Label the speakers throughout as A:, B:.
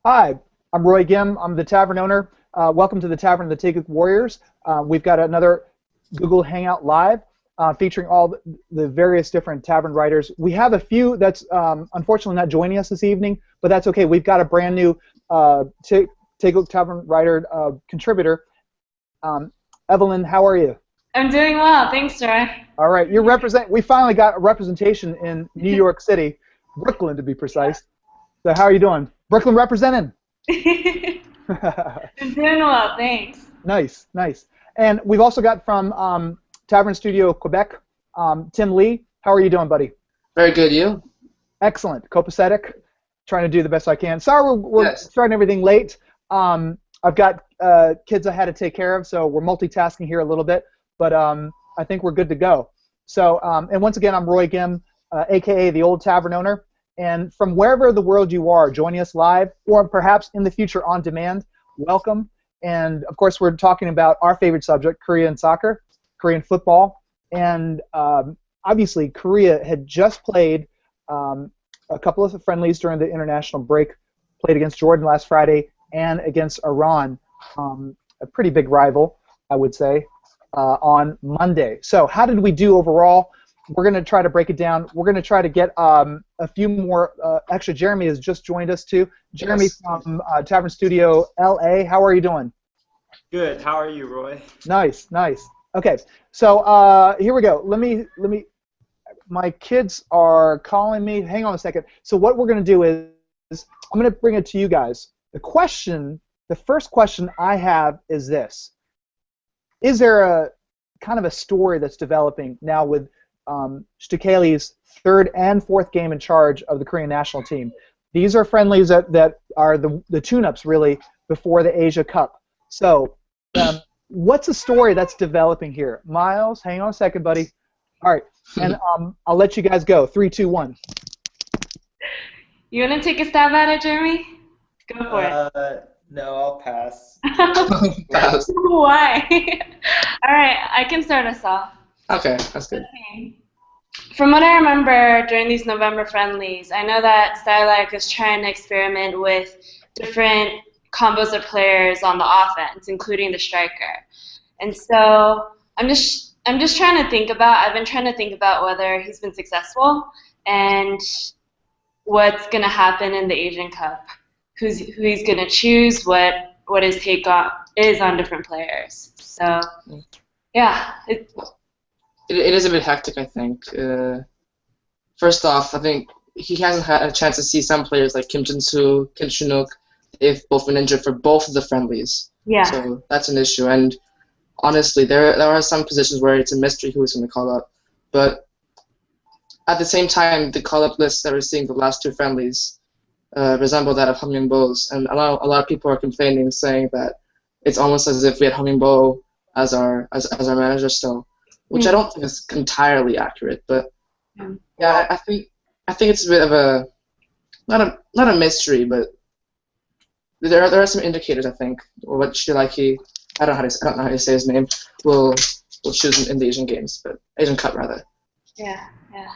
A: Hi, I'm Roy Gim. I'm the Tavern owner. Welcome to the Tavern of the Teakuk Warriors. We've got another Google Hangout Live featuring all the various different Tavern writers. We have a few that's unfortunately not joining us this evening, but that's okay. We've got a brand new Teakuk Tavern writer contributor. Evelyn, how are you?
B: I'm doing well, thanks, Roy.
A: All right, we finally got a representation in New York City, Brooklyn to be precise. So how are you doing? Brooklyn representing.
B: I'm doing well, thanks.
A: Nice, nice. And we've also got from Tavern Studio Quebec, Tim Lee. How are you doing, buddy?
C: Very good, you?
A: Excellent. Copacetic. Trying to do the best I can. Sorry we're
C: Yes.
A: starting everything late. I've got kids I had to take care of, so we're multitasking here a little bit, but I think we're good to go. So, and once again, I'm Roy Gim, a.k.a. the Old Tavern Owner. And from wherever the world you are, joining us live, or perhaps in the future on demand, welcome. And of course, we're talking about our favorite subject, Korean soccer, Korean football. And obviously, Korea had just played a couple of friendlies during the international break, played against Jordan last Friday and against Iran, a pretty big rival, I would say, on Monday. So how did we do overall? We're going to try to break it down. We're going to try to get a few more. Actually, Jeremy has just joined us too. Jeremy
C: Yes.
A: from Tavern Studio LA. How are you doing?
D: Good. How are you, Roy?
A: Nice, nice. Okay, so here we go. Let me. My kids are calling me. Hang on a second. So what we're going to do is I'm going to bring it to you guys. The first question I have is this: is there a kind of a story that's developing now with Stielike's third and fourth game in charge of the Korean national team? These are friendlies that are the tune-ups, really, before the Asia Cup. So what's the story that's developing here? Miles, hang on a second, buddy. All right, and I'll let you guys go. 3, 2, 1.
B: You want to take a stab at it, Jeremy? Go for it.
D: No, I'll pass.
C: Pass.
B: Why? All right, I can start us off.
C: Okay, that's good.
B: From what I remember during these November friendlies, I know that Stielike was trying to experiment with different combos of players on the offense, including the striker. And so I'm just trying to think about. I've been trying to think about whether he's been successful and what's going to happen in the Asian Cup. Who he's going to choose, what his take is on different players. So, yeah.
C: It is a bit hectic, I think. First off, I think he hasn't had a chance to see some players like Kim Jin-soo, Kim Chun-wook. They've both been injured for both of the friendlies.
B: Yeah.
C: So that's an issue. And honestly, there are some positions where it's a mystery who he's going to call up. But at the same time, the call-up list that we're seeing the last two friendlies resemble that of Hong Min-bo's, and a lot of people are complaining, saying that it's almost as if we had Hong Min-bo as our manager still, which I don't think is entirely accurate. But yeah, I think it's a bit of a not a mystery, but there are some indicators, I think, what Stielike, I don't know how to say his name, will choose in the Asian games, but Asian Cup rather.
B: Yeah, yeah.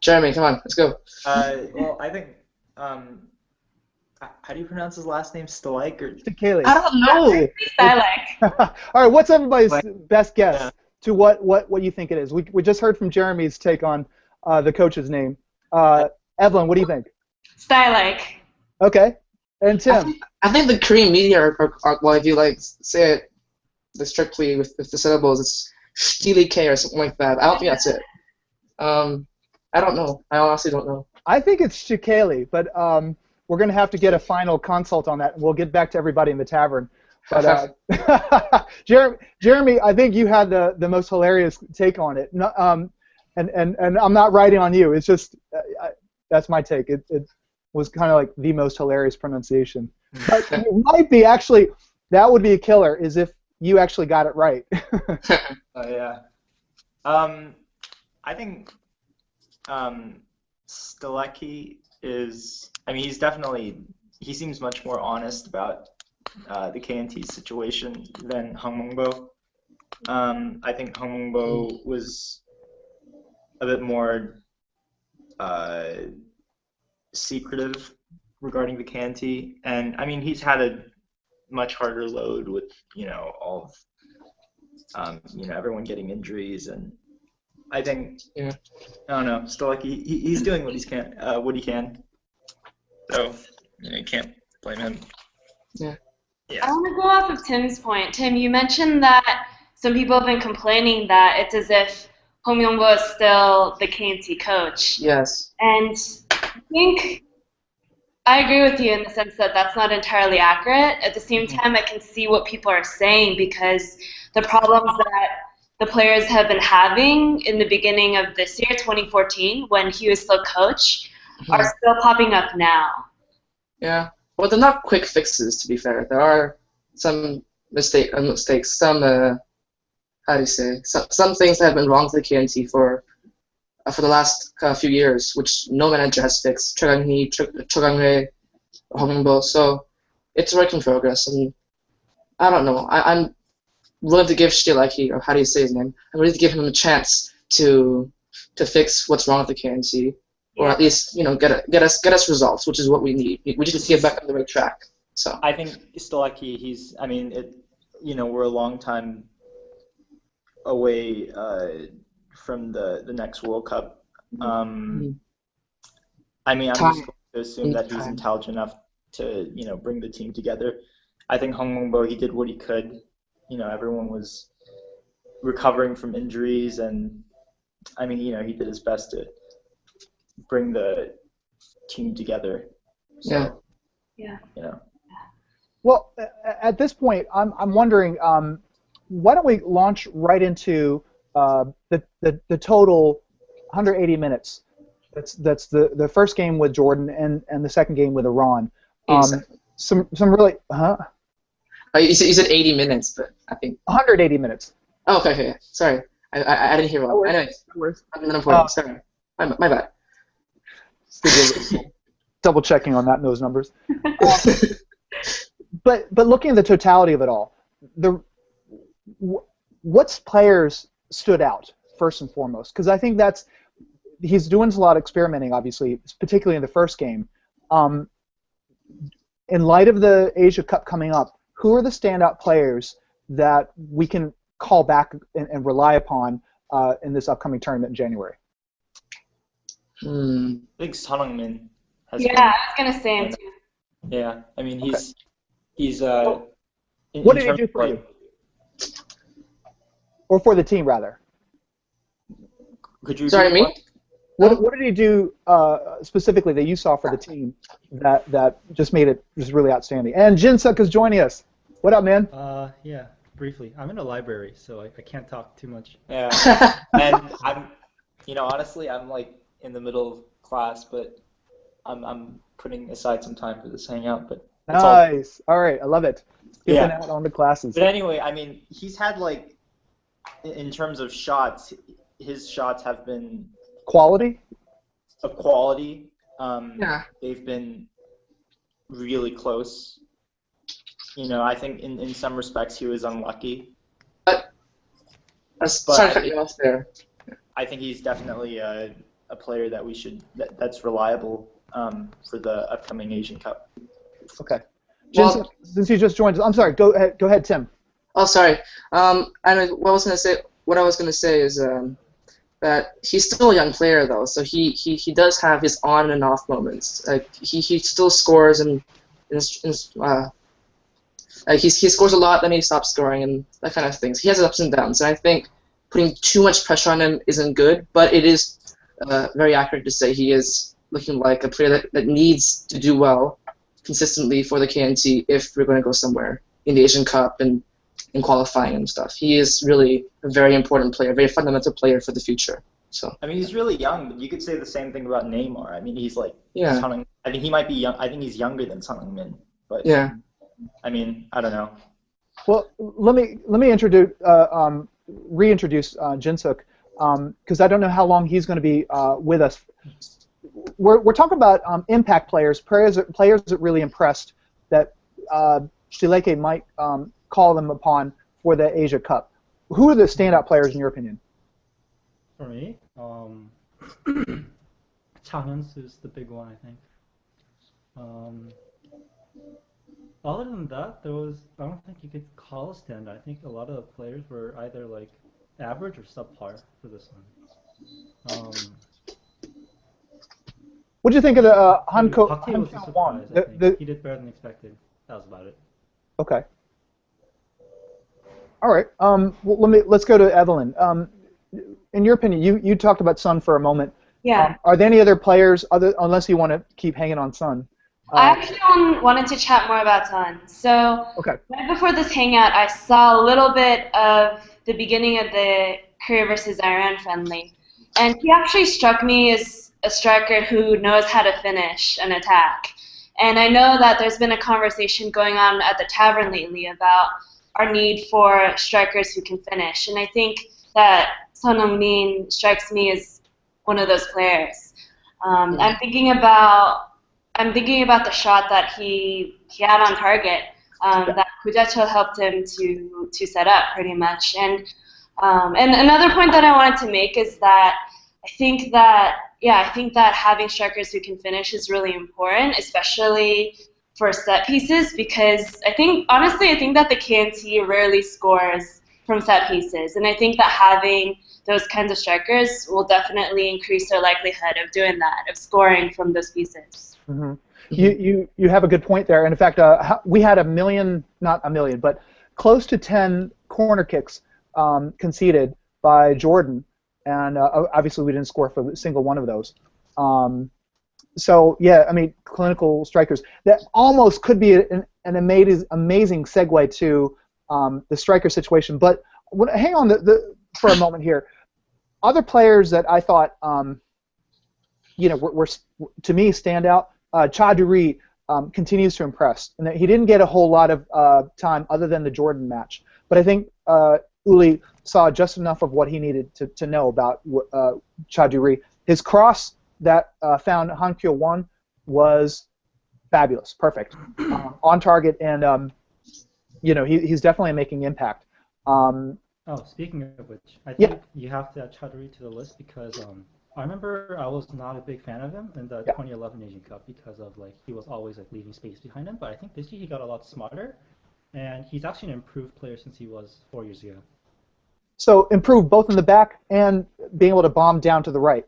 C: Jeremy, come on, let's go.
D: Well, I think, how do you pronounce his last name? Stielike or?
A: Stielike.
C: I don't know.
B: Stielike.
A: All right, what's everybody's best guess to what you think it is? We just heard from Jeremy's take on the coach's name. Evelyn, what do you think?
B: Stielike.
A: Okay. And Tim?
C: I think the Korean media are well, if you like say it strictly with the syllables, it's Stielike or something like that. I don't think that's it. I don't know. I honestly don't know.
A: I think it's Stielike, but we're going to have to get a final consult on that. We'll get back to everybody in the tavern. But Jeremy, I think you had the most hilarious take on it. And I'm not writing on you. It's just that's my take. It was kind of like the most hilarious pronunciation. But it might be actually, that would be a killer, is if you actually got it right.
D: Yeah. I think Stielike is, I mean, he seems much more honest about the KNT situation than Hong Min-bo. I think Hong Min-bo was a bit more secretive regarding the KNT, and I mean he's had a much harder load with all of everyone getting injuries, and I think I don't know, still like he's doing what he can, so you can't blame him.
C: Yeah.
B: I want to go off of Tim's point. Tim, you mentioned that some people have been complaining that it's as if Hong Yong-bo is still the KNT coach.
C: Yes.
B: And I think I agree with you in the sense that that's not entirely accurate. At the same time, I can see what people are saying because the problems that the players have been having in the beginning of this year, 2014, when he was still coach, are still popping up now.
C: Yeah. Well, they're not quick fixes, to be fair. There are some mistakes, some, how do you say, some things that have been wrong with the KNT for the last few years, which no manager has fixed. Cho Gang-hee, Hong Yong-bo. So it's a work in progress, and I don't know. I'm willing to give Stielike, or how do you say his name? I'm willing to give him a chance to fix what's wrong with the KNT, or at least get us results, which is what we need. We just get back on the right track. So
D: I think Stielike, we're a long time away from the next World Cup. I'm just going to assume that he's intelligent enough to bring the team together. I think Hong Yong-bo, he did what he could. Everyone was recovering from injuries, and he did his best to bring the team together. So,
B: yeah.
A: Well, at this point, I'm wondering, why don't we launch right into the total 180 minutes? That's the first game with Jordan and the second game with Iran. Some really,
C: You said 80 minutes, but I think
A: 180 minutes.
C: Oh, okay. Sorry, I didn't hear well. Anyways, sorry, my bad.
A: Double checking on those numbers. But looking at the totality of it all, what's players stood out first and foremost? Because I think he's doing a lot of experimenting, obviously, particularly in the first game. In light of the Asia Cup coming up, who are the standout players that we can call back and rely upon in this upcoming tournament in January?
D: I think Son Heung-min has
B: I was going to say him too.
D: Yeah, he's
A: what did he do for you? Or for the team, rather?
C: Could you? Sorry, me?
A: What did he do specifically that you saw for the team that just made it just really outstanding? And Jin-suk is joining us. What up, man?
E: Yeah, briefly. I'm in a library, so I can't talk too much.
D: Yeah, and I'm, honestly, I'm like in the middle of class, but I'm putting aside some time for this hangout. But
A: nice. All right, I love it. Skipping out on the classes.
D: But anyway, he's had in terms of shots, his shots have been
A: quality.
D: Of quality. They've been really close. I think in some respects he was unlucky.
C: Sorry to cut you off there.
D: I think he's definitely a player that we should that's reliable for the upcoming Asian Cup.
A: Okay. Well, since you just joined us, I'm sorry. Go ahead, Tim.
C: Oh, sorry. What I was gonna say is that he's still a young player though, so he does have his on and off moments. He still scores and he scores a lot, then he stops scoring and that kind of things. He has ups and downs, and I think putting too much pressure on him isn't good. But it is very accurate to say he is looking like a player that needs to do well consistently for the KNT if we're going to go somewhere in the Asian Cup and in qualifying and stuff. He is really a very important player, a very fundamental player for the future. So
D: he's really young, but you could say the same thing about Neymar. He's like I think he might be young. I think he's younger than Son Heung-min, but I don't know.
A: Well, let me reintroduce Jin-suk because I don't know how long he's going to be with us. We're talking about impact players that really impressed that Stielike might call them upon for the Asia Cup. Who are the standout players in your opinion?
E: For me, Chang is the big one, I think. Um, Other than that, I don't think you could call a stand. I think a lot of the players were either like average or subpar for this one.
A: What do you think of the
E: Pakte was a
A: Hanko one?
E: surprise, I think. He did better than expected. That was about it.
A: Okay. All right. Well, let's go to Evelyn. In your opinion, you talked about Sun for a moment.
B: Yeah.
A: Are there any other players unless you want to keep hanging on Sun?
B: I actually wanted to chat more about Sun. So
A: okay.
B: Right before this hangout, I saw a little bit of the beginning of the Korea versus Iran friendly, and he actually struck me as a striker who knows how to finish an attack. And I know that there's been a conversation going on at the Tavern lately about our need for strikers who can finish, and I think that Son Heung-min strikes me as one of those players. I'm thinking about the shot that he had on target that Kujacho helped him to set up pretty much. And another point that I wanted to make is that I think that having strikers who can finish is really important, especially for set pieces, because I think that the KNT rarely scores from set pieces, and I think that having those kinds of strikers will definitely increase their likelihood of doing that, of scoring from those pieces.
A: Mm-hmm. You have a good point there, and in fact, we had not a million, but close to 10 corner kicks conceded by Jordan, and obviously we didn't score for a single one of those. So yeah, I mean, clinical strikers. That almost could be an amazing segue to the striker situation. But hang on for a moment here. Other players that I thought, were to me stand out. Chaduri continues to impress, and he didn't get a whole lot of time other than the Jordan match. But I think Uli saw just enough of what he needed to know about Chaduri. His cross that found Hankyo 1 was fabulous, perfect, on target, and he's definitely making impact.
E: Speaking of which, I think you have to add Chaduri to the list because I remember I was not a big fan of him in the 2011 Asian Cup because of he was always leaving space behind him. But I think this year he got a lot smarter, and he's actually an improved player since he was 4 years ago.
A: So improved both in the back and being able to bomb down to the right.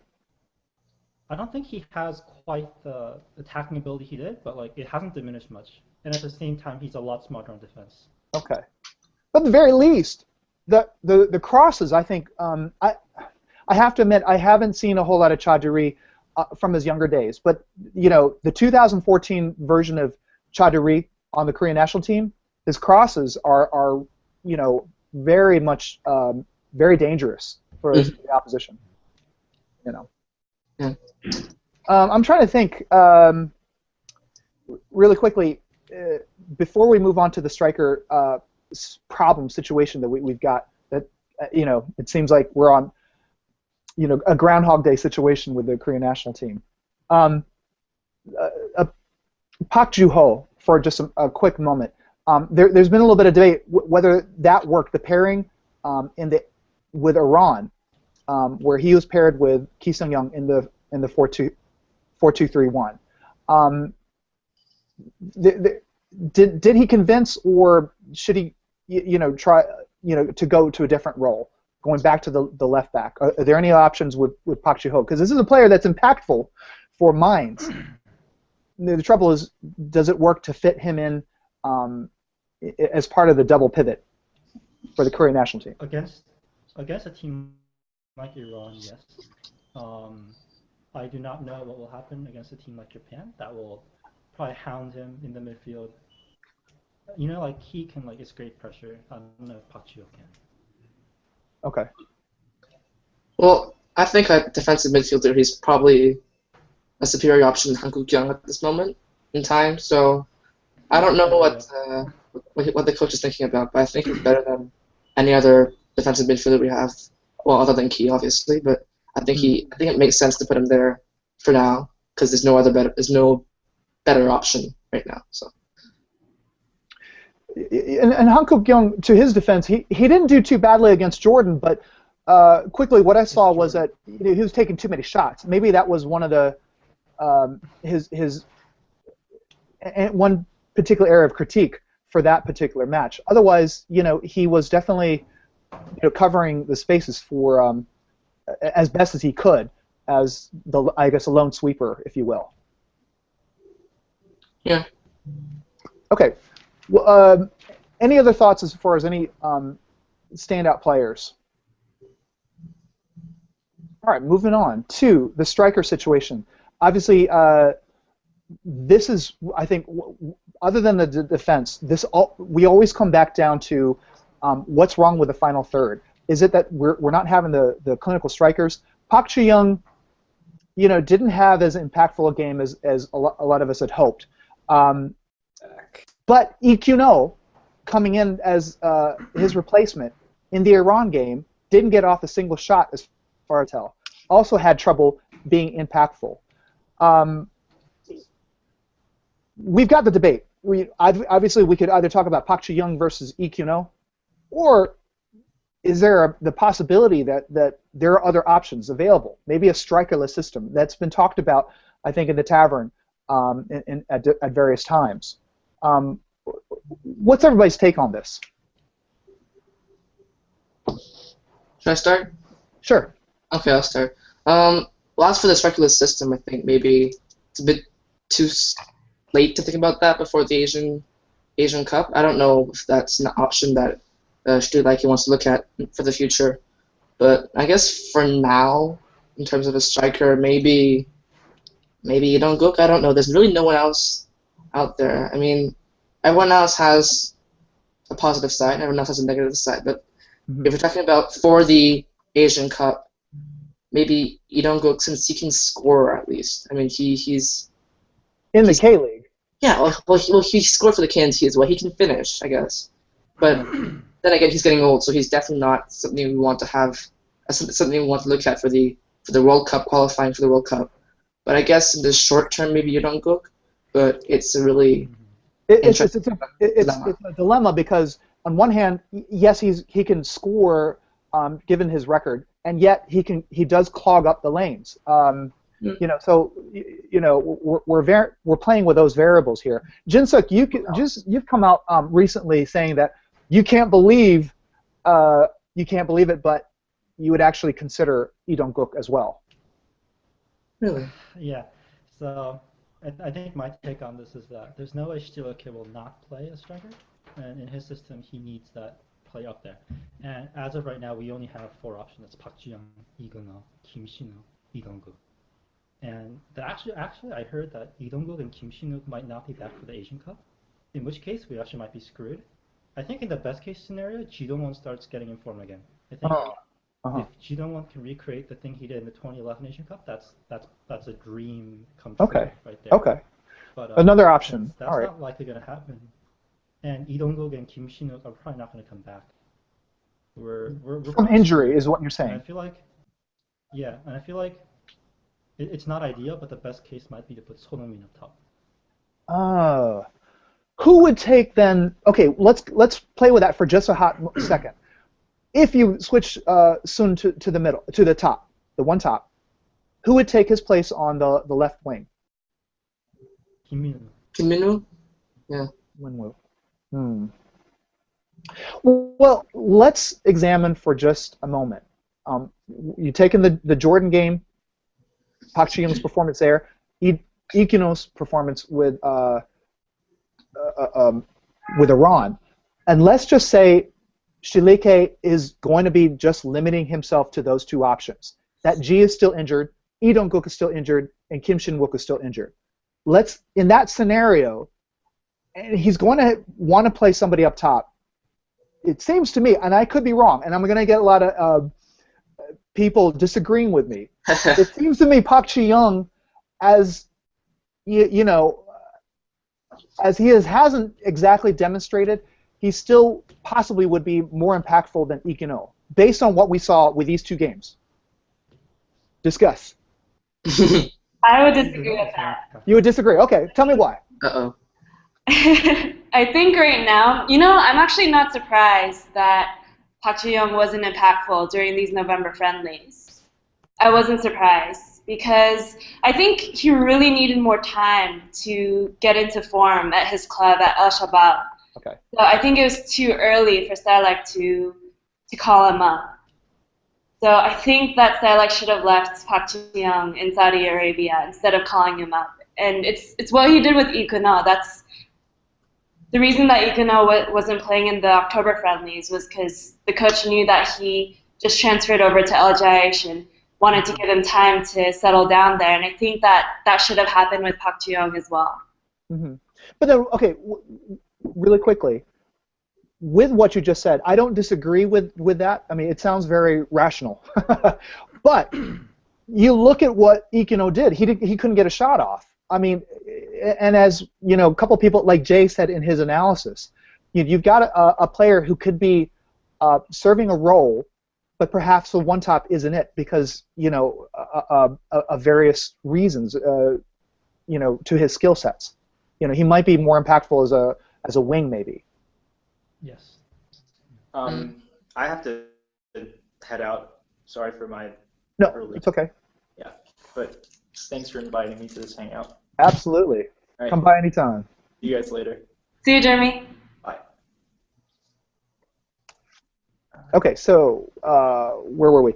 E: I don't think he has quite the attacking ability he did, but it hasn't diminished much. And at the same time, he's a lot smarter on defense.
A: Okay, but at the very least, the crosses, I think, I have to admit, I haven't seen a whole lot of Chaduri from his younger days. But the 2014 version of Chaduri on the Korean national team, his crosses are very much very dangerous for the opposition.
C: Yeah.
A: I'm trying to think really quickly before we move on to the striker problem situation that we've got. That it seems like we're on a Groundhog Day situation with the Korean national team. Park Ju-ho, for just a quick moment. There's been a little bit of debate whether that worked, the pairing with Iran, where he was paired with Ki Sung-young in the 4-2-3-1. Did he convince, or should he try to go to a different role, going back to the left back? Are there any options with Park Ju-ho? Because this is a player that's impactful for Mainz. The trouble is, does it work to fit him in as part of the double pivot for the Korean national team?
E: Against a team like Iran, yes. I do not know what will happen against a team like Japan that will probably hound him in the midfield. He can escape pressure. I don't know if Park Ju-ho can.
A: Okay.
C: Well, I think at defensive midfielder, he's probably a superior option than Han Kuk-young at this moment in time. So I don't know what the coach is thinking about, but I think he's better than any other defensive midfielder we have. Well, other than Ki, obviously, but I think it makes sense to put him there for now because there's no better option right now. So.
A: And Han Kuk-young, to his defense, he didn't do too badly against Jordan, but quickly what I saw was that he was taking too many shots. Maybe that was one of the his and one particular area of critique for that particular match. Otherwise, he was definitely covering the spaces for as best as he could as I guess a lone sweeper, if you will.
C: Yeah.
A: Okay. Well, any other thoughts as far as any standout players? All right, moving on to the striker situation. Obviously, this is, I think, other than the defense, we always come back down to what's wrong with the final third. Is it that we're not having the clinical strikers? Park Ji-young, didn't have as impactful a game as a lot of us had hoped. But Ikuno, coming in as his replacement in the Iran game, didn't get off a single shot as far as tell. Also had trouble being impactful. We've got the debate. Obviously, we could either talk about Park Ji-young versus Ikuno, or is there the possibility that there are other options available? Maybe a strikerless system that's been talked about, I think, in the Tavern at various times. What's everybody's take on this?
C: Should I start?
A: Sure.
C: Okay, I'll start. Well, as for the strikerless system, I think maybe it's a bit too late to think about that before the Asian Cup. I don't know if that's an option that Stielike wants to look at for the future. But I guess for now, in terms of a striker, maybe you don't Gook. I don't know. There's really no one else out there. I mean, everyone else has a positive side, everyone else has a negative side. But if we're talking about for the Asian Cup, maybe you don't Gook since he can score at least. I mean, he's
A: in the K League.
C: Yeah, well, he scored for the KNT as well. He can finish, I guess. But then again, he's getting old, so he's definitely not something we want to have, something we want to look at for the World Cup, qualifying for the World Cup. But I guess in the short term, maybe you don't Gook. But it's a really
A: it's a dilemma because on one hand, yes, he can score given his record, and yet he does clog up the lanes. So we're playing with those variables here. Jinsuk, you've come out recently saying that you can't believe it, but you would actually consider Lee Dong-gook as well.
C: Really?
E: Yeah. So I think my take on this is that there's no way Stielike will not play a striker, and in his system he needs that play up there. And as of right now, we only have 4 options. It's Park Ji-young, Lee Gun-oh, Kim Shin-woo, Lee Dong-gook. And actually, I heard that Lee Dong-gook and Kim Shin-wook might not be back for the Asian Cup, in which case we actually might be screwed. I think in the best case scenario, Ji Dong-won starts getting in form again. I think if Ji Dong-won can recreate the thing he did in the 2011 Asian Cup, that's a dream come true right there. Okay.
A: But another option.
E: That's
A: all right.
E: not likely going to happen. And Lee Dong-gook and Kim Shin-wook are probably not going to come back. We're
A: from injury is what you're saying.
E: And I feel like it's not ideal, but the best case might be to put Sonheung-min up top.
A: Who would take then? Okay, let's play with that for just a hot second. If you switch Sun to the middle, to the top, the one top, who would take his place on the left wing?
C: Kim Min-woo? Yeah.
A: Min-woo. Well, let's examine for just a moment. You've taken the Jordan game, Park Ji-young's performance there, Ikuno's performance with Iran, and let's just say Stielike is going to be just limiting himself to those 2 options. That Ji is still injured, Lee Dong-gook is still injured, and Kim Shin-wook is still injured. In that scenario, and he's going to want to play somebody up top. It seems to me, and I could be wrong, and I'm going to get a lot of people disagreeing with me. It seems to me Park Ji-young, as as he hasn't exactly demonstrated, he still possibly would be more impactful than Ikuno, based on what we saw with these 2 games. Discuss.
B: I would disagree with that.
A: You would disagree? Okay, tell me why.
C: Uh-oh.
B: I think right now, I'm actually not surprised that Park Ji-young wasn't impactful during these November friendlies. I wasn't surprised. because I think he really needed more time to get into form at his club at El Shabab.
A: Okay.
B: So I think it was too early for Stielike to call him up. So I think that Stielike should have left Park Ji-young in Saudi Arabia instead of calling him up. And it's what he did with Ikuno. That's the reason that Ikuno wasn't playing in the October friendlies was because the coach knew that he just transferred over to LJH and wanted to give him time to settle down there. And I think that should have happened with Park Ji-young as well.
A: Mm-hmm. But then, okay, really quickly, with what you just said, I don't disagree with that. I mean, it sounds very rational. But you look at what Ikuno did. He couldn't get a shot off. I mean, and as you know, a couple people like Jay said in his analysis, you've got a player who could be serving a role, but perhaps the one top isn't it because of various reasons, to his skill sets. He might be more impactful as a wing maybe.
E: Yes.
D: I have to head out. Sorry for my
A: No,
D: early.
A: it's okay.
D: Yeah, but thanks for inviting me to this hangout.
A: Absolutely.
D: All right.
A: Come by anytime.
D: See you guys later.
B: See you, Jeremy.
D: Bye.
A: Okay, so where were we?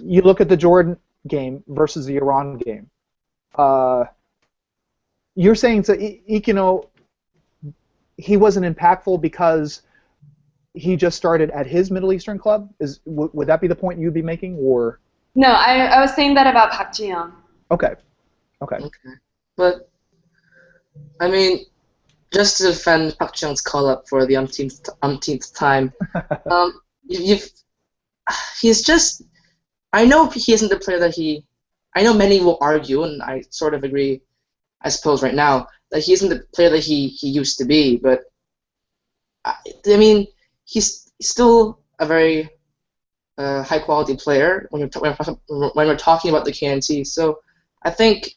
A: You look at the Jordan game versus the Iran game. You're saying so Ikuno, he wasn't impactful because he just started at his Middle Eastern club? Would that be the point you'd be making, or?
B: No, I was saying that about Park Ji-young.
A: Okay.
C: But I mean, just to defend Park Ji-young's call-up for the umpteenth time, he's just. I know he isn't the player that he. I know many will argue, and I sort of agree, I suppose, right now, that he isn't the player that he used to be. But I mean, he's still a very high-quality player when we're talking about the KNT. So I think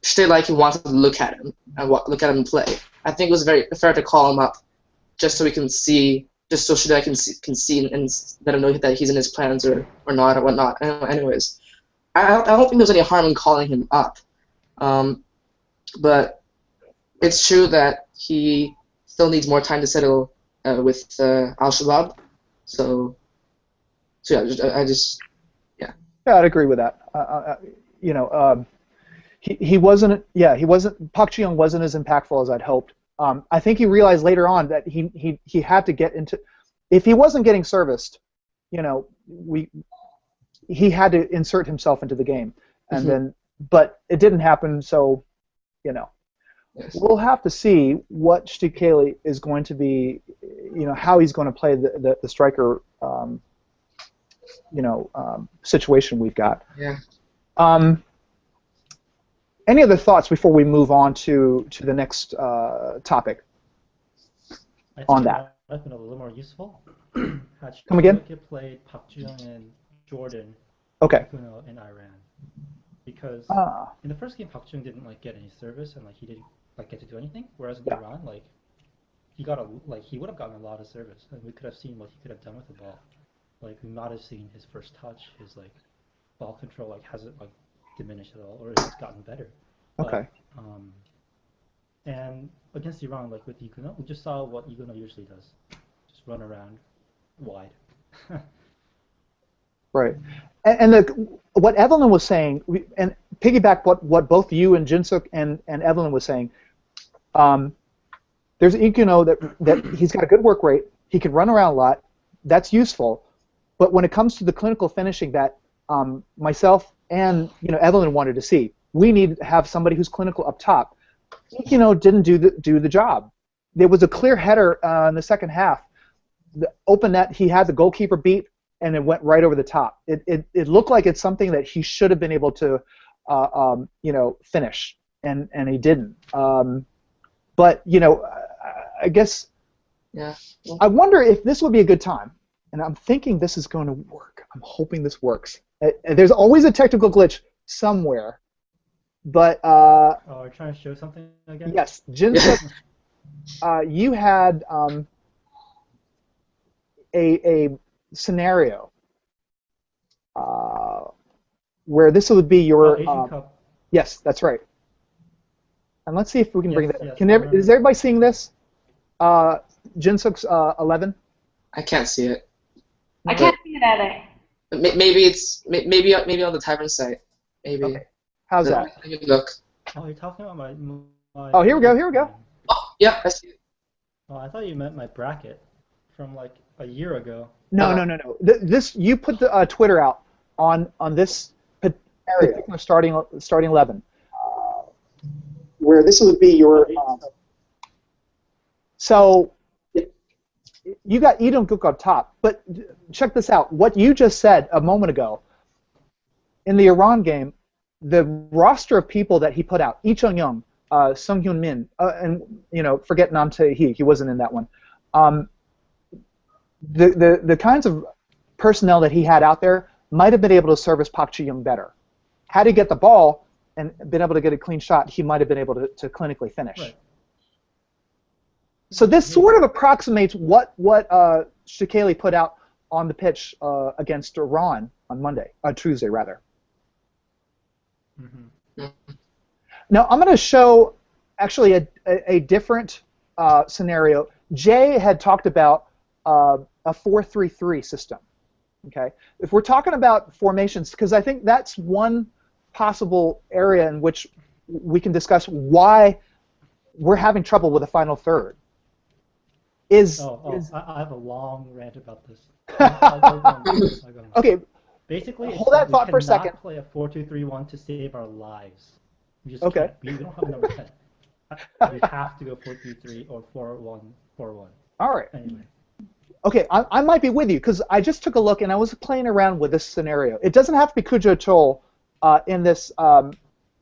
C: Stielike wanted to look at him and look at him play. I think it was very fair to call him up, just so we can see, just so Stielike can see and let him know that he's in his plans or not or whatnot. Anyways, I don't think there's any harm in calling him up, but it's true that he still needs more time to settle with Al Shabab. So yeah, yeah.
A: Yeah, I'd agree with that. He wasn't. Yeah, he wasn't. Park Ji-young wasn't as impactful as I'd hoped. I think he realized later on that he had to get into. If he wasn't getting serviced, he had to insert himself into the game, and then. But it didn't happen. So,
C: Yes.
A: we'll have to see what Stielike is going to be. How he's going to play the striker. Situation we've got.
C: Yeah.
A: Any other thoughts before we move on to the next topic?
E: I
A: On
E: think
A: that.
E: would have been a little more useful.
A: Come again?
E: Stielike played Park Ji-young and Jordan,
A: Okay.
E: in Iran, because in the first game Park Ji-young didn't get any service and he didn't get to do anything. Whereas in Iran, he got he would have gotten a lot of service, and we could have seen what he could have done with the ball. We might have seen his first touch, his ball control hasn't diminished at all, or it's gotten better.
A: Okay.
E: And against Iran, with Ikuno, we just saw what Ikuno usually does, just run around wide.
A: Right. And what Evelyn was saying, and piggyback what both you and Jinsuk and Evelyn was saying, there's Ikuno that he's got a good work rate, he can run around a lot, that's useful, but when it comes to the clinical finishing that myself and Evelyn wanted to see, we need to have somebody who's clinical up top. Didn't do the job. There was a clear header in the second half. The open net, he had the goalkeeper beat, and it went right over the top. It looked like it's something that he should have been able to finish, and he didn't. But I guess I wonder if this would be a good time, and I'm thinking this is going to work. I'm hoping this works. There's always a technical glitch somewhere, but
E: Are you trying to show something again?
A: yes, Jinsuk, you had a scenario where this would be your
E: Asian Cup.
A: Yes, that's right. And let's see if we can bring that.
E: Yes,
A: Is everybody seeing this? Jinsuk's 11.
C: I can't see it.
B: I can't see it either.
C: Maybe on the Tavern site. Maybe.
A: Okay. How's that?
C: Let me look.
E: Oh, you're talking about my
A: Oh, here we go.
C: Oh, yeah, I see it.
E: Oh, I thought you meant my bracket from like a year ago.
A: No. This you put the Twitter out on this particular starting 11, where this would be your. So you got Idong Guk on top, but check this out. What you just said a moment ago in the Iran game, the roster of people that he put out: Lee Chung-young, Sung Hyun Min, and forget Nam Tae-hee, he wasn't in that one. The kinds of personnel that he had out there might have been able to service Park Ji-young better. Had he get the ball and been able to get a clean shot, he might have been able to clinically finish.
E: Right.
A: So this sort of approximates what Shikeli put out on the pitch against Iran on Tuesday rather.
E: Mm-hmm.
A: Now I'm going to show actually a different scenario. Jay had talked about a 4-3-3 system. Okay, if we're talking about formations, because I think that's one possible area in which we can discuss why we're having trouble with the final third.
E: I have a long rant about this. I'll go on.
A: Okay.
E: Basically,
A: hold that thought for a second.
E: We cannot play a 4-2-3-1 to save our lives. We just
A: okay.
E: can't. We don't have a number 10. We have to go 4-3-3 or 4-1-4-1.
A: All right.
E: Anyway.
A: Okay, I might be with you because I just took a look and I was playing around with this scenario. It doesn't have to be Kujo Chol in this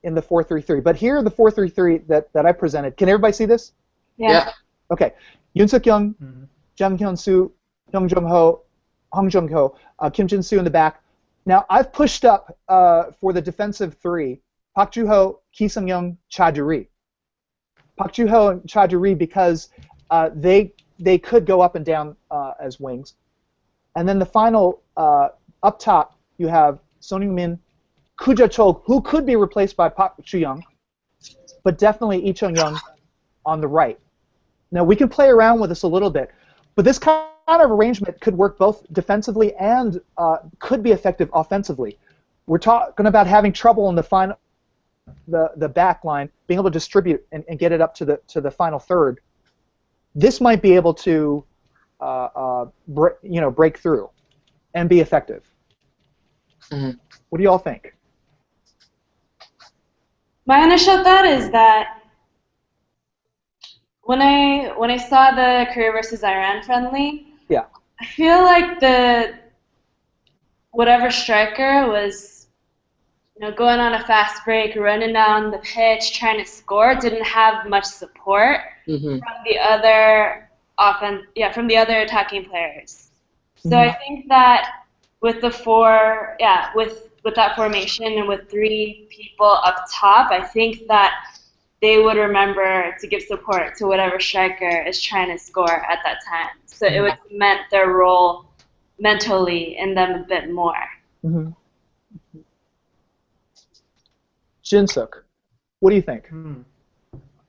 A: in the 4-3-3, but here the 4-3-3 that I presented. Can everybody see this?
B: Yeah.
A: Okay. Yoon Suk Young, Jang Hyun Soo, Hyung Jung Ho, Hong Jung Ho, Kim Jin Soo in the back. Now I've pushed up for the defensive three: Park Ju Ho, Ki Sung Young, Cha Ju Ri. Park Ju Ho and Cha Ju Ri because they could go up and down as wings. And then the final, up top, you have Son Heung-min, Kuja Chol, who could be replaced by Park Chu-young, but definitely Lee Chung-young on the right. Now, we can play around with this a little bit, but this kind of arrangement could work both defensively and could be effective offensively. We're talking about having trouble in the final, the back line, being able to distribute and get it up to the final third. This might be able to, break through and be effective.
C: Mm-hmm.
A: What do you all think?
B: My initial thought is that when I saw the Korea versus Iran friendly,
A: yeah,
B: I feel like whatever striker was going on a fast break, running down the pitch, trying to score, didn't have much support from the other from the other attacking players. So I think that with the with that formation and with three people up top, I think that they would remember to give support to whatever striker is trying to score at that time. So it would cement their role mentally in them a bit more.
A: Mm-hmm. Jinsuk, what do you think?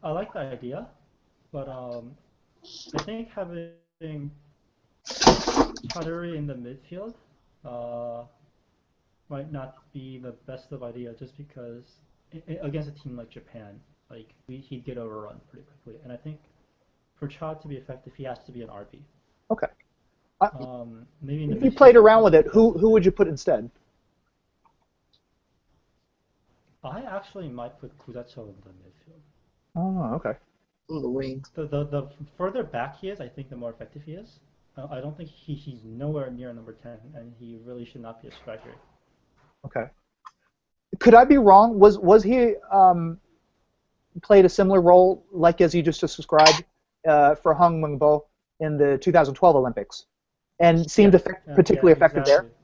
E: I like the idea, but I think having Chaduri in the midfield might not be the best of idea just because against a team like Japan, he'd get overrun pretty quickly. And I think for Chad to be effective, he has to be an RB.
A: Okay.
E: Maybe
A: if you played around with it, who would you put instead?
E: I actually might put Kudacho in the midfield.
A: Oh, okay.
C: On the wing.
E: The further back he is, I think the more effective he is. I don't think he's nowhere near number 10, and he really should not be a striker.
A: Okay. Could I be wrong? Was he played a similar role, like as you just described, for Hong Mung-bo in the 2012 Olympics, and seemed particularly effective
E: exactly.
A: there?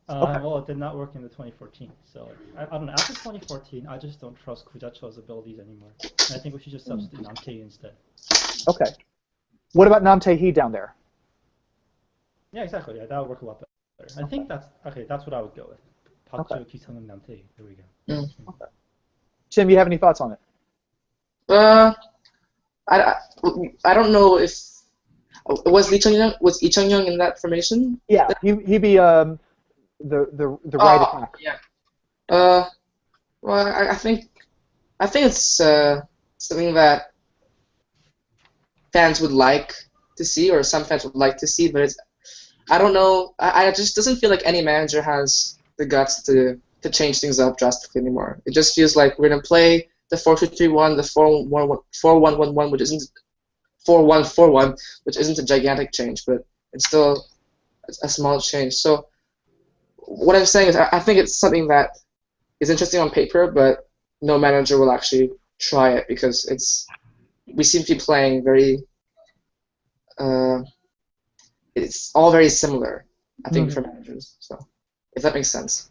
E: Okay. Well, it did not work in the 2014. So I don't know. After 2014, I just don't trust Kujacho's abilities anymore. And I think we should just substitute Nam Tae instead.
A: Okay. What about Nam Tae-hee down there?
E: Yeah, exactly. Yeah, that would work a lot better. I think that's what I would go with. 박지호, 기성은, 남태. There we go.
A: Okay. Tim, you have any thoughts on it?
C: I don't know if was Lee Chung Young in that formation?
A: Yeah, he'd be the right attack.
C: Yeah. Well, I think it's something that fans would like to see, or some fans would like to see, but I don't know. I just doesn't feel like any manager has the guts to change things up drastically anymore. It just feels like we're gonna play the 4-2-3-1, the 4-1-1-1, which isn't 4-1-4-1, which isn't a gigantic change, but it's still a small change. So what I'm saying is, I think it's something that is interesting on paper, but no manager will actually try it because we seem to be playing very. It's all very similar, I think, for managers. So, if that makes sense.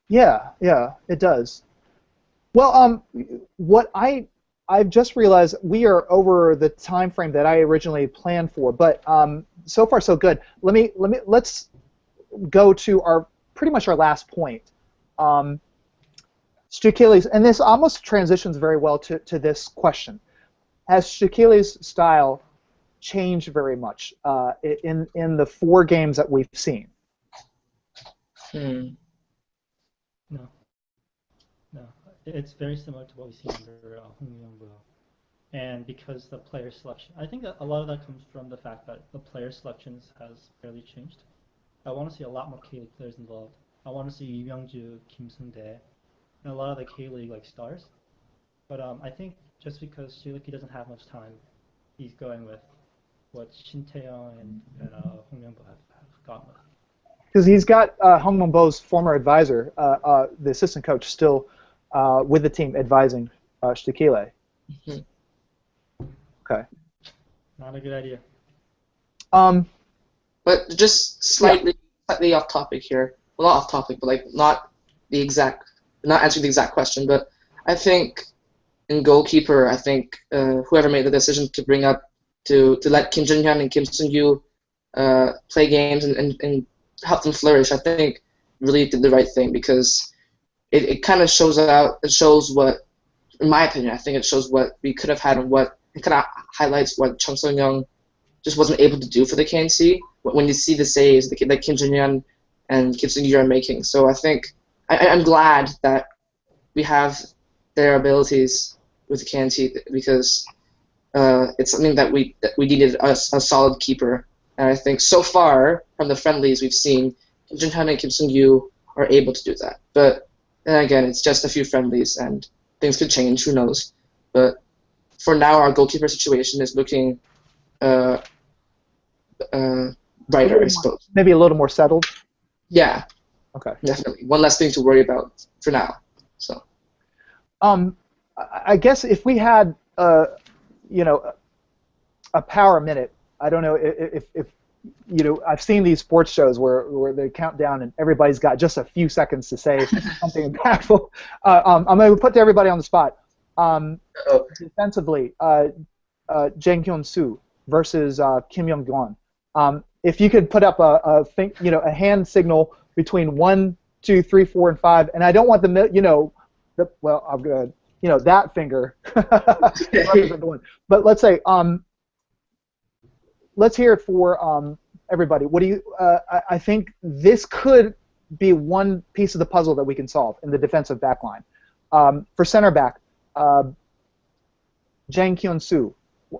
A: Yeah, it does. Well, what I've just realized we are over the time frame that I originally planned for, but so far so good. Let's go to pretty much our last point. Stiele's, and this almost transitions very well to this question. Has Stiele's style changed very much in the 4 games that we've seen?
E: No. It's very similar to what we see under Hong Myung-bo. And because the player selection, I think a lot of that comes from the fact that the player selections has barely changed. I want to see a lot more K-League players involved. I want to see Lee Myung-ju, Kim Sung-dae, and a lot of the K-League stars. But I think just because Stielike doesn't have much time, he's going with what Shin Tae-young and Hong Myung-bo have gone with.
A: Because he's got Hong Myung-bo's former advisor, the assistant coach, still with the team advising Stiele. Okay.
E: Not a good idea.
C: But just slightly off topic here. Well, not off topic, but not answering the exact question. But I think in goalkeeper, I think whoever made the decision to bring up to let Kim Jun-hyun and Kim Sung-yu play games and help them flourish, I think really did the right thing, because it kind of shows what, in my opinion, I think it shows what we could have had, and what it kind of highlights what Chung Sung-young just wasn't able to do for the KNC when you see the saves that Kim Jun-hyun and Kim Sung-yu are making. So I think I'm glad that we have their abilities with the KNC, because it's something that we needed a solid keeper. And I think so far from the friendlies we've seen, Kim Jun-hyun and Kim Sung-yu are able to do that. But then again, it's just a few friendlies, and things could change. Who knows? But for now, our goalkeeper situation is looking brighter, I suppose.
A: Maybe a little more settled.
C: Yeah.
A: Okay.
C: Definitely. One less thing to worry about for now. So.
A: I guess if we had a power minute, I don't know if I've seen these sports shows where they count down and everybody's got just a few seconds to say something impactful. I'm going to put everybody on the spot. Defensively, Jang Hyun-soo versus Kim Young-gwon. If you could put up a hand signal between 1, 2, 3, 4, and 5, and I don't want I'm good. That finger. But let's say, let's hear it for everybody. What do you? I think this could be one piece of the puzzle that we can solve in the defensive back line. For center back, Jang Hyun-soo,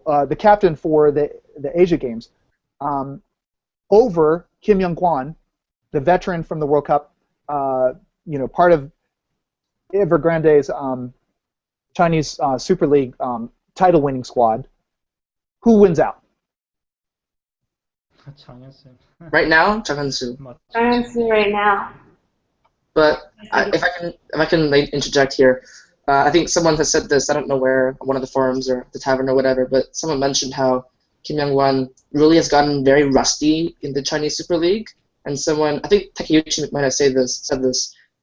A: the captain for the Asia Games, over Kim Young-gwon, the veteran from the World Cup, part of Evergrande's Chinese Super League title-winning squad. Who wins out?
C: Right now, Chung Han-soo.
B: Chung Han-soo right now.
C: But if I can interject here, I think someone has said this. I don't know where, one of the forums or the Tavern or whatever, but someone mentioned how Kim Young-won really has gotten very rusty in the Chinese Super League, and someone, I think Takeuchi might have said this,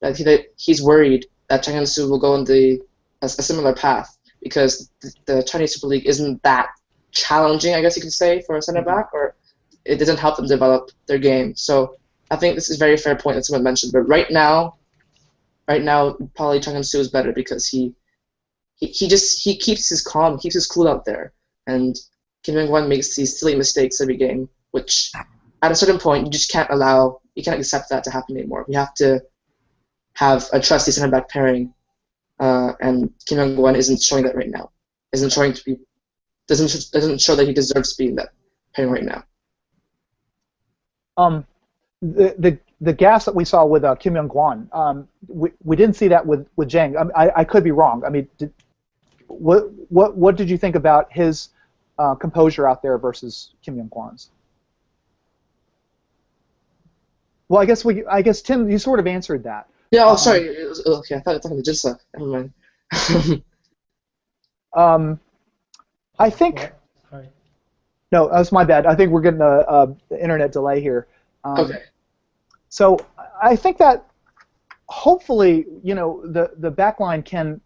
C: that he's worried that Chung Han-soo will go on a similar path, because the Chinese Super League isn't that challenging, I guess you could say, for a center back, or it doesn't help them develop their game. So I think this is a very fair point that someone mentioned. But right now, right now probably Chung Han Soo is better because he keeps his calm, keeps his cool out there, and Kim Young-won makes these silly mistakes every game, which at a certain point you just you can't accept that to happen anymore. We have to have a trusty center back pairing, and Kim Young-won isn't showing that right now. Doesn't show that he deserves to be in that pairing right now.
A: The gas that we saw with Kim Young-won, we didn't see that with Jang. I could be wrong. I mean, what did you think about his composure out there versus Kim Young-won's? Well, I guess Tim, you sort of answered that.
C: Yeah. Oh, sorry. Okay, I thought it just never mind.
A: I think.
E: Sorry.
A: No, that's my bad. I think we're getting a internet delay here.
C: Okay.
A: So I think that hopefully, the backline can,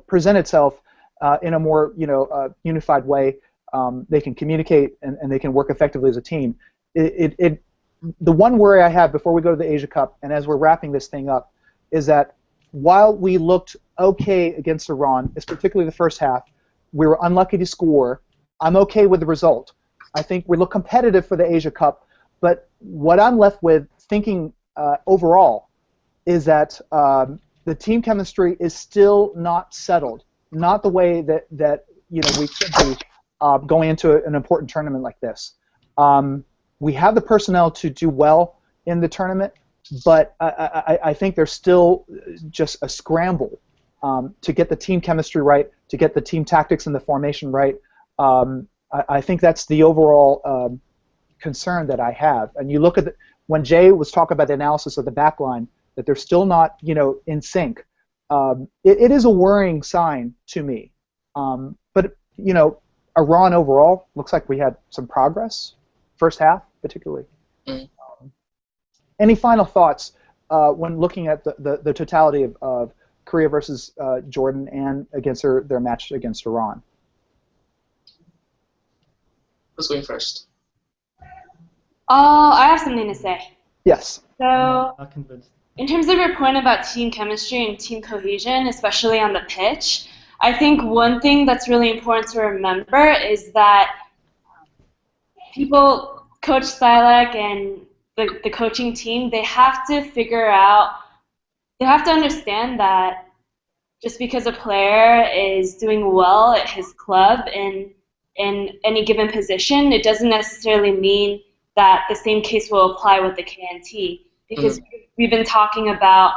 A: present itself in a more, unified way. They can communicate and they can work effectively as a team. The one worry I have before we go to the Asia Cup, and as we're wrapping this thing up, is that while we looked okay against Iran, it's particularly the first half, we were unlucky to score. I'm okay with the result. I think we look competitive for the Asia Cup, but what I'm left with thinking overall is that the team chemistry is still not settled, not the way that we should be going into an important tournament like this. We have the personnel to do well in the tournament, but I think there's still just a scramble to get the team chemistry right, to get the team tactics and the formation right. I think that's the overall concern that I have. And you look at when Jay was talking about the analysis of the back line, that they're still not in sync. It is a worrying sign to me. But Iran overall looks like we had some progress, first half particularly. Any final thoughts when looking at the totality of Korea versus Jordan and against their match against Iran?
C: Who's going first?
B: I have something to say.
A: Yes.
B: So,
E: Not convinced.
B: in terms of your point about team chemistry and team cohesion, especially on the pitch, I think one thing that's really important to remember is that Coach Stielike and the coaching team, they have to understand that just because a player is doing well at his club in any given position, it doesn't necessarily mean that the same case will apply with the KNT, because we've been talking about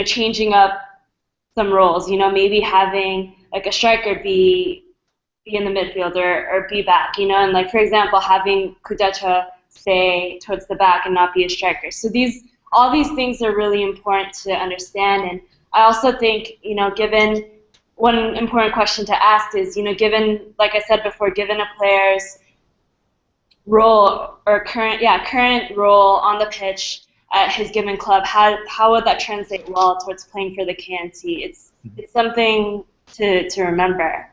B: changing up some roles, maybe having like a striker be in the midfield or be back, and like for example having Kudeta stay towards the back and not be a striker. So all these things are really important to understand, and I also think given one important question to ask is given, like I said before, given a player's role or current role on the pitch at his given club, how would that translate well towards playing for the KNT? It's something to remember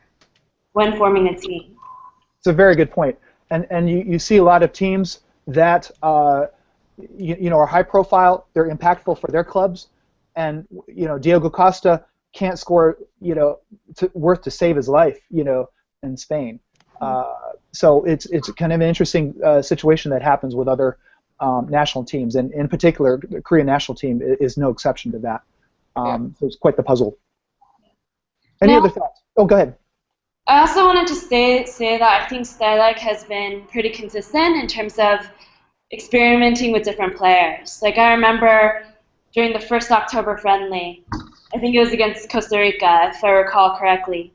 B: when forming a team.
A: It's a very good point, and you see a lot of teams that are high profile, they're impactful for their clubs, and Diego Costa can't score worth to save his life in Spain. So it's kind of an interesting situation that happens with other national teams, and in particular, the Korean national team is no exception to that. So it's quite the puzzle. Any other thoughts? Oh, go ahead.
B: I also wanted to say that I think Stielike has been pretty consistent in terms of experimenting with different players. Like I remember during the first October friendly, I think it was against Costa Rica, if I recall correctly,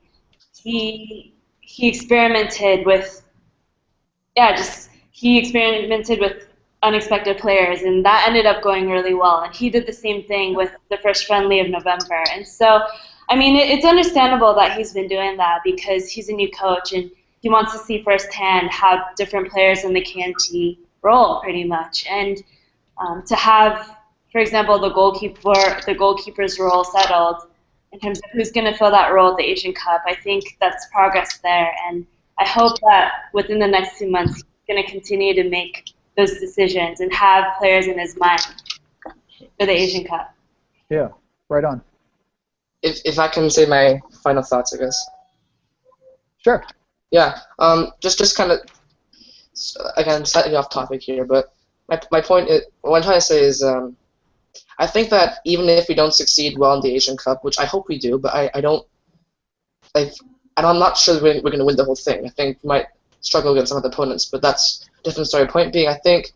B: he experimented with unexpected players, and that ended up going really well. And he did the same thing with the first friendly of November. And so, I mean, it's understandable that he's been doing that because he's a new coach and he wants to see firsthand how different players in the KNT roll, pretty much. And to have, for example, the goalkeeper's role settled in terms of who's going to fill that role at the Asian Cup, I think that's progress there. And I hope that within the next 2 months, he's going to continue to make those decisions and have players in his mind for the Asian Cup.
A: Yeah, right on.
C: If I can say my final thoughts, I guess.
A: Sure.
C: Yeah. Just kind of again slightly off topic here, but my point is what I'm trying to say is I think that even if we don't succeed well in the Asian Cup, which I hope we do, but I don't like, and I'm not sure we're going to win the whole thing. I think we might struggle against some of the opponents, but that's a different story. Point being, I think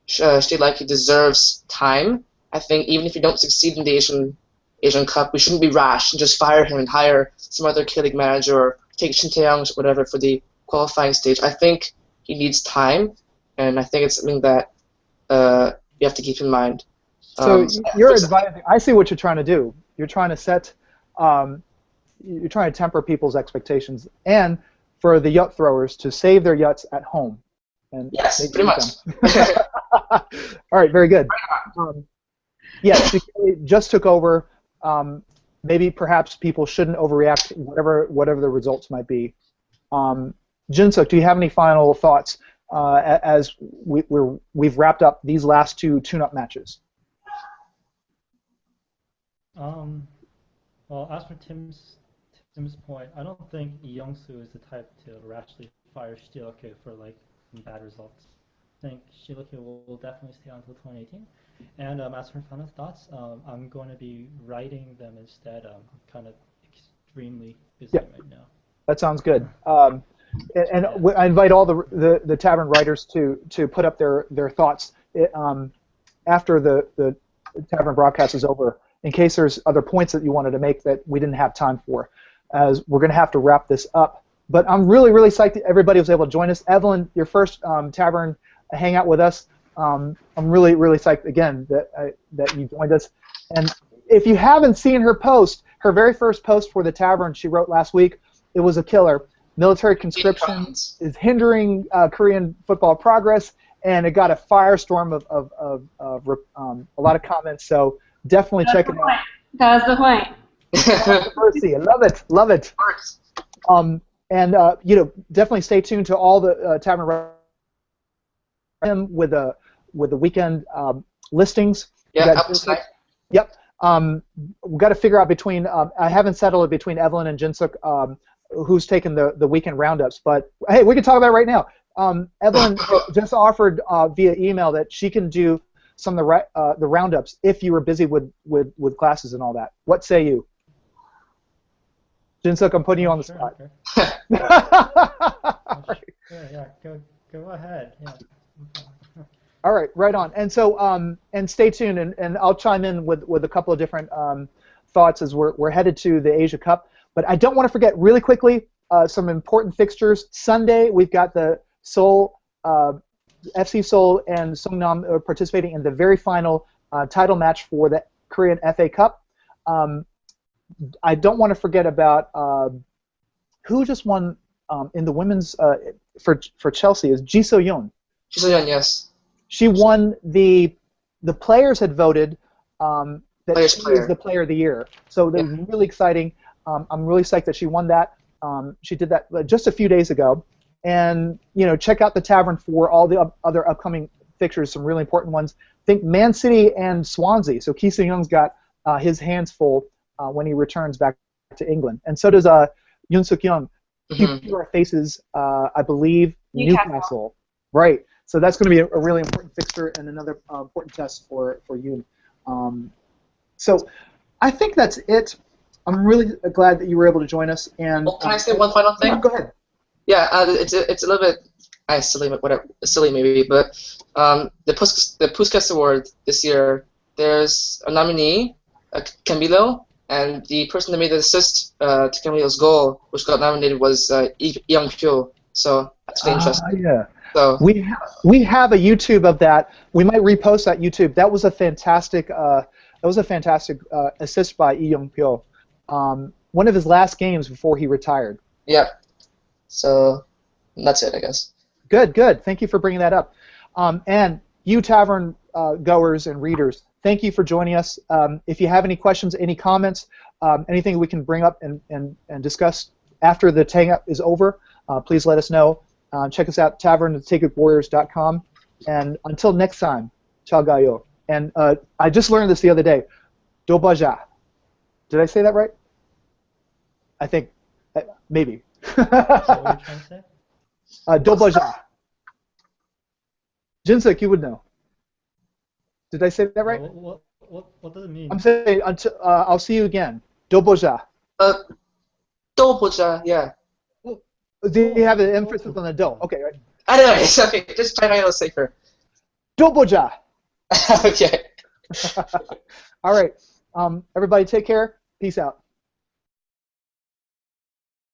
C: Stielike deserves time. I think even if we don't succeed in the Asian Cup, we shouldn't be rash and just fire him and hire some other K-League manager or take Shin Tae-young whatever for the qualifying stage. I think he needs time, and I think it's something that you have to keep in mind.
A: So you're advising. I see what you're trying to do. You're trying to set. You're trying to temper people's expectations, and for the yacht throwers to save their yachts at home. And
C: yes, pretty much.
A: All right, very good. Yes, she just took over. Maybe perhaps people shouldn't overreact, whatever the results might be. Jinsuk, do you have any final thoughts as we've wrapped up these last two tune-up matches?
E: Well, as for Tim's point, I don't think Young-soo is the type to rashly fire Stielike for like bad results. I think Stielike will definitely stay on until 2018. And as for final thoughts, I'm going to be writing them instead. I'm kind of extremely busy right now.
A: That sounds good. And I invite all the Tavern writers to put up their thoughts after the Tavern broadcast is over, in case there's other points that you wanted to make that we didn't have time for, as we're going to have to wrap this up. But I'm really, really psyched that everybody was able to join us. Evelyn, your first Tavern hangout with us. I'm really, really psyched again that you joined us. And if you haven't seen her post, her very first post for the Tavern she wrote last week, it was a killer. Military conscription is hindering Korean football progress, and it got a firestorm of a lot of comments. So definitely check it out.
B: That was the point.
A: Mercy, I love it. And definitely stay tuned to all the Tavern with the weekend listings.
C: Yeah, up tonight.
A: Yep. We've got to figure out between. I haven't settled it between Evelyn and Jinsuk. Who's taken the weekend roundups? But hey, we can talk about it right now. Evelyn just offered via email that she can do some of the roundups if you were busy with classes and all that. What say you? Jinsuk, I'm putting you on the spot.
E: Yeah, go ahead. Yeah.
A: All right, right on. And so, and stay tuned, and I'll chime in with a couple of different thoughts as we're headed to the Asia Cup. But I don't want to forget, really quickly, some important fixtures. Sunday, we've got the Seoul, FC Seoul and Songnam participating in the very final title match for the Korean FA Cup. I don't want to forget about who just won in the women's for Chelsea is Ji So-yeon.
C: Ji So-yeon, yes.
A: She won the players had voted that she is the player of the year. So that was really exciting. I'm really psyched that she won that. She did that just a few days ago. And check out the Tavern for all the other upcoming fixtures, some really important ones. I think Man City and Swansea. So Ki Sung-young's got his hands full when he returns back to England. And so does Yoon Suk-young. Keep our faces, I believe, Newcastle. Right. So that's going to be a really important fixture and another important test for Yoon. So I think that's it. I'm really glad that you were able to join us. And
C: can I say one final thing?
A: Yeah, go ahead.
C: Yeah, it's a little bit silly maybe, but the Puskas Award this year, there's a nominee, Camilo, and the person that made the assist to Camilo's goal, which got nominated, was Young-pyo. So that's really interesting.
A: Yeah.
C: So
A: we have a YouTube of that. We might repost that YouTube. That was a fantastic assist by Lee Young-pyo. One of his last games before he retired.
C: Yeah. So that's it, I guess.
A: Good. Thank you for bringing that up. And you Tavern goers and readers, thank you for joining us. If you have any questions, any comments, anything we can bring up and discuss after the Hangout is over, please let us know. Check us out, tavern@takeitwarriors.com. And until next time, ciao gayo. And I just learned this the other day. Dobaja. Did I say that right? I think, maybe.
E: So what are you trying to say?
A: Dobaja. Jinsuk, you would know. Did I say that right?
E: What does it mean?
A: I'm saying, until, I'll see you again. Doboja.
C: Doboja, yeah.
A: Do you have an emphasis on the do? Okay, right.
C: Anyways, okay, just try to make it a little safer.
A: Doboja.
C: Okay.
A: All right. Everybody take care. Peace out.